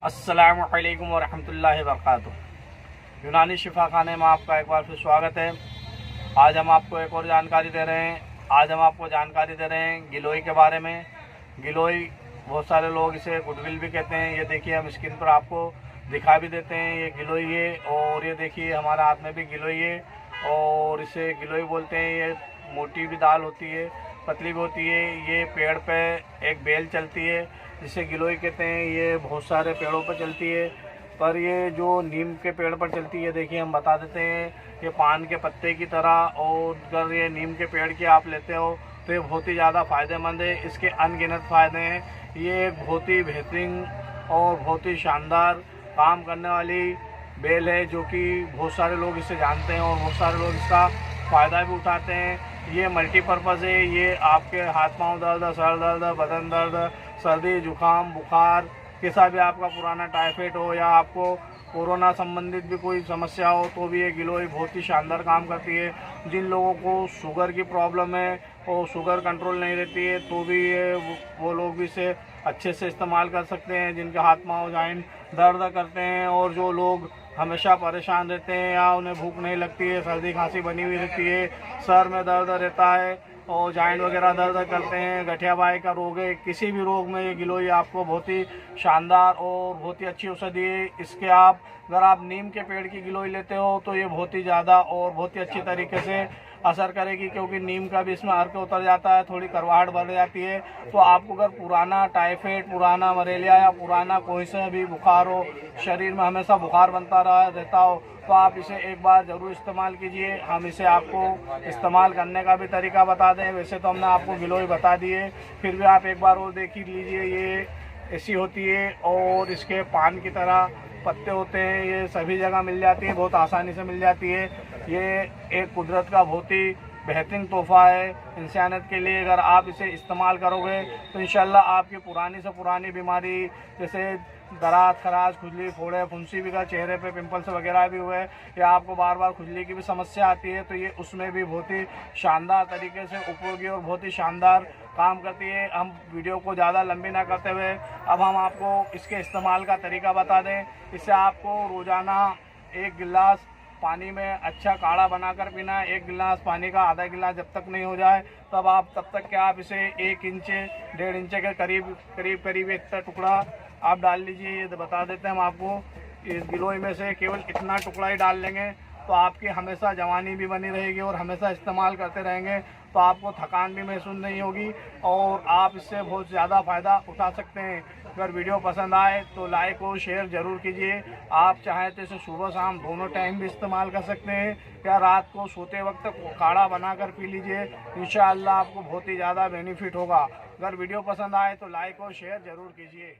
अस्सलामुअलैकुम वरहमतुल्लाहि वबरकातुहू। यूनानी शिफा खाने में आपका एक बार फिर स्वागत है। आज हम आपको एक और जानकारी दे रहे हैं। आज हम आपको जानकारी दे रहे हैं गिलोय के बारे में। गिलोय बहुत सारे लोग इसे गुडविल भी कहते हैं। ये देखिए हम स्क्रीन पर आपको दिखा भी देते हैं, ये गिलोय है। और ये देखिए हमारे हाथ में भी गिलोय है और इसे गिलोय बोलते हैं। ये मोटी भी दाल होती है, पतली भी होती है। ये पेड़ पे एक बेल चलती है जिसे गिलोय कहते हैं। ये बहुत सारे पेड़ों पर चलती है, पर ये जो नीम के पेड़ पर चलती है, देखिए हम बता देते हैं, ये पान के पत्ते की तरह। और अगर ये नीम के पेड़ की आप लेते हो तो ये बहुत ही ज़्यादा फ़ायदेमंद है। इसके अनगिनत फ़ायदे हैं। ये एक बहुत ही बेहतरीन और बहुत ही शानदार काम करने वाली बेल है, जो कि बहुत सारे लोग इसे जानते हैं और बहुत सारे लोग इसका फ़ायदा भी उठाते हैं। ये मल्टीपर्पज़ है। ये आपके हाथ पांव दर्द, सर दर्द, बदन दर्द, सर्दी जुकाम बुखार, कैसा भी आपका पुराना टाइफाइड हो या आपको कोरोना संबंधित भी कोई समस्या हो, तो भी ये गिलोय बहुत ही शानदार काम करती है। जिन लोगों को शुगर की प्रॉब्लम है और शुगर कंट्रोल नहीं रहती है, तो भी ये वो लोग भी इसे अच्छे से इस्तेमाल कर सकते हैं। जिनके हाथ पांव जॉइंट दर्द करते हैं और जो लोग हमेशा परेशान रहते हैं या उन्हें भूख नहीं लगती है, सर्दी खांसी बनी हुई रहती है, सर में दर्द रहता है और जॉइंट वगैरह दर्द करते हैं, गठिया बाई का रोग है, किसी भी रोग में ये गिलोय आपको बहुत ही शानदार और बहुत ही अच्छी औषधि है। इसके अगर आप नीम के पेड़ की गिलोय लेते हो तो ये बहुत ही ज़्यादा और बहुत ही अच्छी तरीके से असर करेगी, क्योंकि नीम का भी इसमें अर्क उतर जाता है, थोड़ी करवाहट बढ़ जाती है। तो आपको अगर पुराना टाइफाइड, पुराना मलेरिया या पुराना कोई सा भी बुखार हो, शरीर में हमेशा बुखार बनता रहता हो, तो आप इसे एक बार ज़रूर इस्तेमाल कीजिए। हम इसे आपको इस्तेमाल करने का भी तरीका बता दें। वैसे तो हमने आपको गिलोय बता दिए, फिर भी आप एक बार और देख ही लीजिए। ये ऐसी होती है और इसके पान की तरह पत्ते होते हैं। ये सभी जगह मिल जाती है, बहुत आसानी से मिल जाती है। ये एक कुदरत का बहुत ही बेहतरीन तोहफ़ा है इंसानियत के लिए। अगर आप इसे इस्तेमाल करोगे तो इंशाल्लाह आपकी पुरानी से पुरानी बीमारी, जैसे दराज, खराश, खुजली, फोड़े, फुंसी भी का, चेहरे पे पिंपल्स वगैरह भी हुए या आपको बार बार खुजली की भी समस्या आती है, तो ये उसमें भी बहुत ही शानदार तरीके से उपयोगी और बहुत ही शानदार काम करती है। हम वीडियो को ज़्यादा लंबी ना करते हुए अब हम आपको इसके इस्तेमाल का तरीका बता दें। इससे आपको रोज़ाना 1 गिलास पानी में अच्छा काढ़ा बनाकर पीना है। 1 गिलास पानी का आधा गिलास जब तक नहीं हो जाए तब तक क्या आप इसे 1 इंच 1.5 इंच के करीब इतना टुकड़ा आप डाल लीजिए। ये बता देते हैं हम आपको, इस गिलोय में से केवल इतना टुकड़ा ही डाल लेंगे तो आपकी हमेशा जवानी भी बनी रहेगी और हमेशा इस्तेमाल करते रहेंगे, तो आपको थकान भी महसूस नहीं होगी और आप इससे बहुत ज़्यादा फ़ायदा उठा सकते हैं। अगर वीडियो पसंद आए तो लाइक और शेयर ज़रूर कीजिए। आप चाहें तो इसे सुबह शाम दोनों टाइम भी इस्तेमाल कर सकते हैं या रात को सोते वक्त काढ़ा बनाकर पी लीजिए। इंशाअल्लाह आपको बहुत ही ज़्यादा बेनिफिट होगा। अगर वीडियो पसंद आए तो लाइक और शेयर ज़रूर कीजिए।